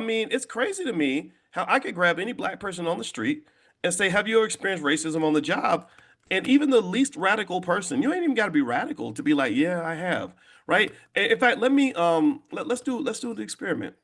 mean, it's crazy to me how I could grab any black person on the street and say, "Have you ever experienced racism on the job?" And even the least radical person, you ain't even got to be radical to be like, "Yeah, I have." Right? In fact, let me let's do the experiment.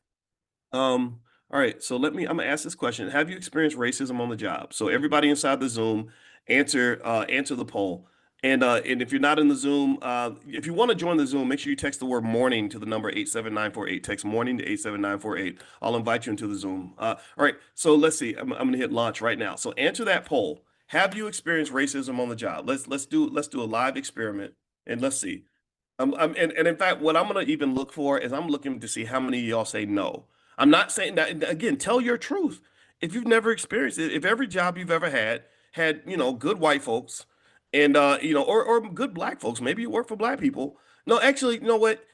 All right, so I'm gonna ask this question. Have you experienced racism on the job? So everybody inside the Zoom, answer the poll. And if you're not in the Zoom, if you want to join the Zoom, make sure you text the word morning to the number 87948. Text morning to 87948. I'll invite you into the Zoom. All right, so let's see. I'm gonna hit launch right now. So answer that poll. Have you experienced racism on the job? Let's do a live experiment and let's see. And in fact, what I'm gonna even look for is I'm looking to see how many of y'all say no. I'm not saying that again, tell your truth. If you've never experienced it, if every job you've ever had, good white folks and or good black folks, maybe you work for black people. No, actually, you know what?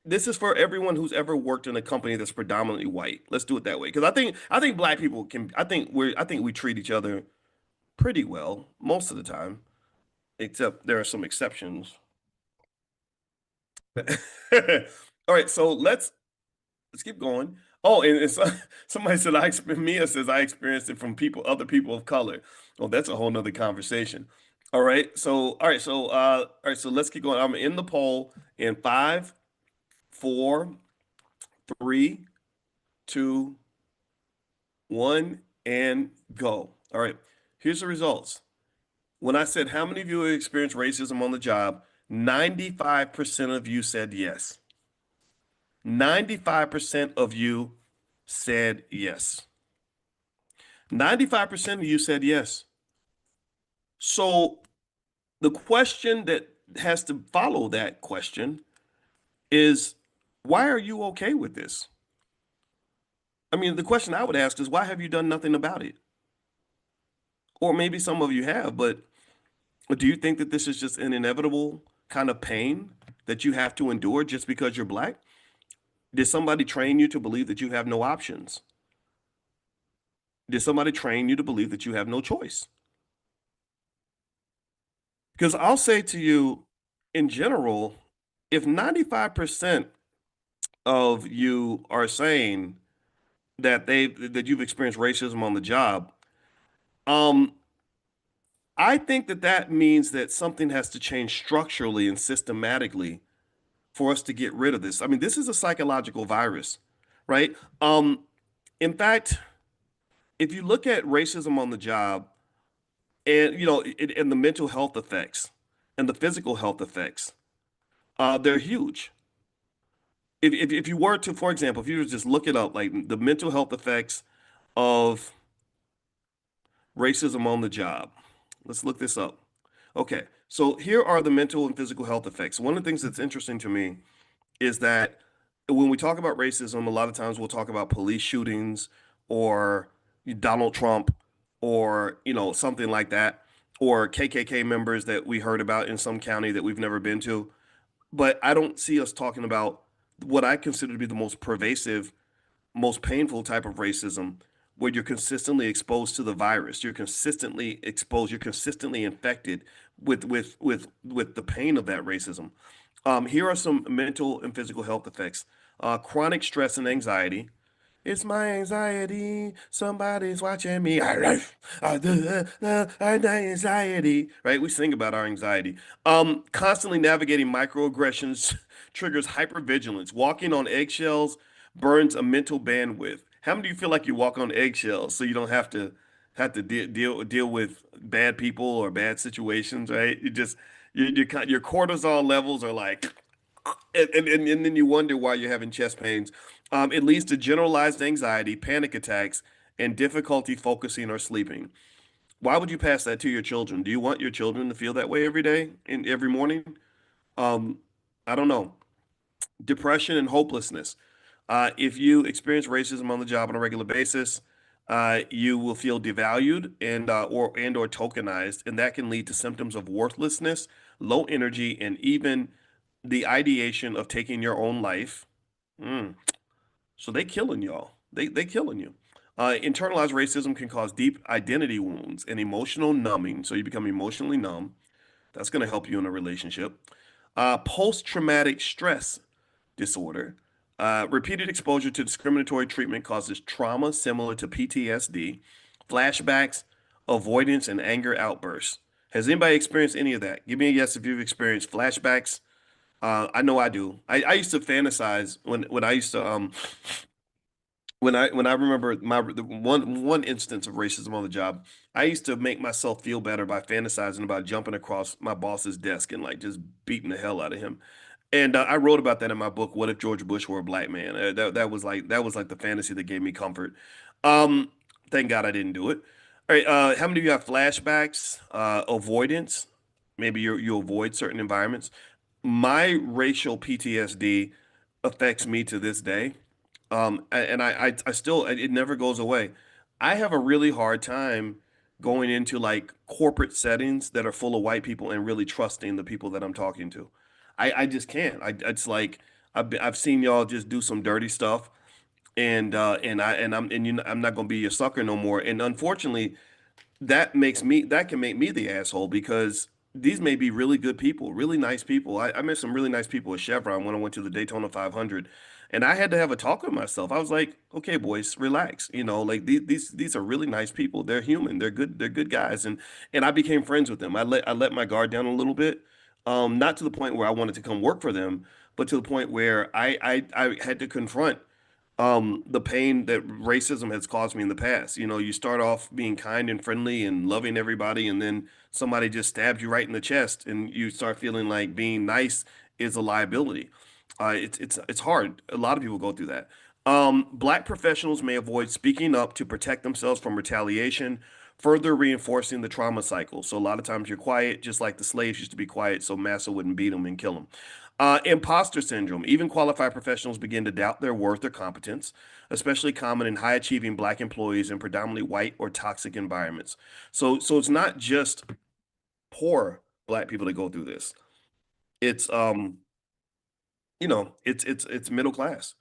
This is for everyone who's ever worked in a company that's predominantly white. Let's do it that way. Because I think black people can I think we treat each other pretty well most of the time, except there are some exceptions. All right, so let's keep going. Oh, and somebody said Mia says I experienced it from other people of color. Oh, that's a whole nother conversation. All right, so let's keep going. I'm in the poll in five, four, three, two, one, and go. All right, here's the results. When I said how many of you have experienced racism on the job, 95% of you said yes. 95% of you said yes. 95% of you said yes. So the question that has to follow that question is, why are you okay with this? I mean, the question I would ask is, why have you done nothing about it? Or maybe some of you have, but do you think that this is just an inevitable kind of pain that you have to endure just because you're black? Did somebody train you to believe that you have no options? Did somebody train you to believe that you have no choice? Because I'll say to you, in general, if 95% of you are saying that you've experienced racism on the job, um, I think that means that something has to change structurally and systematically for us to get rid of this. I mean, this is a psychological virus, right? In fact, if you look at racism on the job and and the mental health effects and the physical health effects, they're huge. If you were to, for example, if you were to just look it up, like the mental health effects of racism on the job, let's look this up. Okay, so here are the mental and physical health effects. One of the things that's interesting to me is that when we talk about racism, a lot of times we'll talk about police shootings or Donald Trump or something like that, or KKK members that we heard about in some county that we've never been to. But I don't see us talking about what I consider to be the most pervasive, most painful type of racism, where you're consistently exposed to the virus. You're consistently exposed. You're consistently infected with the pain of that racism. Here are some mental and physical health effects: chronic stress and anxiety. It's my anxiety. Somebody's watching me. Anxiety. Right? We sing about our anxiety. Constantly navigating microaggressions triggers hypervigilance. Walking on eggshells burns a mental bandwidth. How many of you feel like you walk on eggshells so you don't have to deal with bad people or bad situations, right? Your cortisol levels are like, and then you wonder why you're having chest pains. It leads to generalized anxiety, panic attacks, and difficulty focusing or sleeping. Why would you pass that to your children? Do you want your children to feel that way every day and every morning? Um, I don't know. Depression and hopelessness. If you experience racism on the job on a regular basis, you will feel devalued and or tokenized, and that can lead to symptoms of worthlessness, low energy, and even the ideation of taking your own life. Mm. So they killing y'all. They killing you. Internalized racism can cause deep identity wounds and emotional numbing. So you become emotionally numb. That's going to help you in a relationship. Post-traumatic stress disorder. Repeated exposure to discriminatory treatment causes trauma similar to PTSD, flashbacks, avoidance, and anger outbursts. Has anybody experienced any of that? Give me a yes if you've experienced flashbacks. I know I do. I used to fantasize when I used to when I remember the one instance of racism on the job, I used to make myself feel better by fantasizing about jumping across my boss's desk and like just beating the hell out of him. And I wrote about that in my book, What If George Bush Were a Black Man? That was like the fantasy that gave me comfort. Um, thank God I didn't do it. All right, how many of you have flashbacks, avoidance? Maybe you avoid certain environments. My racial PTSD affects me to this day. And I still, it never goes away. I have a really hard time going into like corporate settings that are full of white people and really trusting the people that I'm talking to. I just can't. It's like I've seen y'all just do some dirty stuff, I'm not gonna be your sucker no more. And unfortunately, that can make me the asshole because these may be really good people, really nice people. I met some really nice people at Chevron when I went to the Daytona 500, and I had to have a talk with myself. I was like, okay, boys, relax. You know, like these are really nice people. They're human. They're good guys, and I became friends with them. I let my guard down a little bit, not to the point where I wanted to come work for them, but to the point where I had to confront the pain that racism has caused me in the past. You know, you start off being kind and friendly and loving everybody, and then somebody just stabs you right in the chest, and you start feeling like being nice is a liability. It's hard. A lot of people go through that. Black professionals may avoid speaking up to protect themselves from retaliation, further reinforcing the trauma cycle. So a lot of times you're quiet, just like the slaves used to be quiet, so massa wouldn't beat them and kill them. Imposter syndrome. Even qualified professionals begin to doubt their worth or competence, especially common in high achieving black employees in predominantly white or toxic environments. So it's not just poor black people that go through this. It's it's middle class.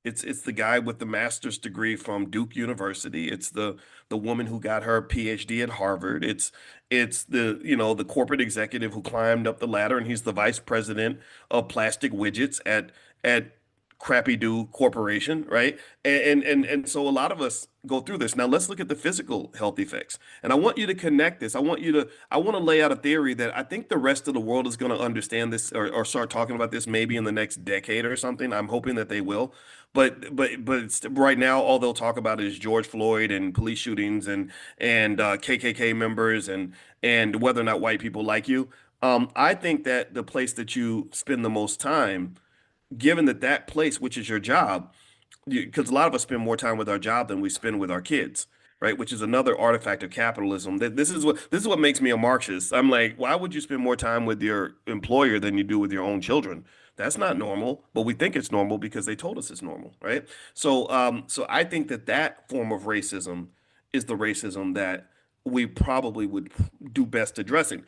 It's the guy with the master's degree from Duke University. It's the woman who got her PhD at Harvard. It's the the corporate executive who climbed up the ladder and he's the vice president of plastic widgets at Crappy Do Corporation, right? And so a lot of us go through this. Now let's look at the physical health effects. And I want you to connect this. I want to lay out a theory that I think the rest of the world is going to understand this or start talking about this maybe in the next decade or something. I'm hoping that they will. Right now, all they'll talk about is George Floyd and police shootings and KKK members and whether or not white people like you. I think that the place that you spend the most time, given that place, which is your job, because a lot of us spend more time with our job than we spend with our kids, right? Which is another artifact of capitalism. This is what makes me a Marxist. I'm like, why would you spend more time with your employer than you do with your own children? That's not normal, but we think it's normal because they told us it's normal, right? So I think that form of racism is the racism that we probably would do best addressing.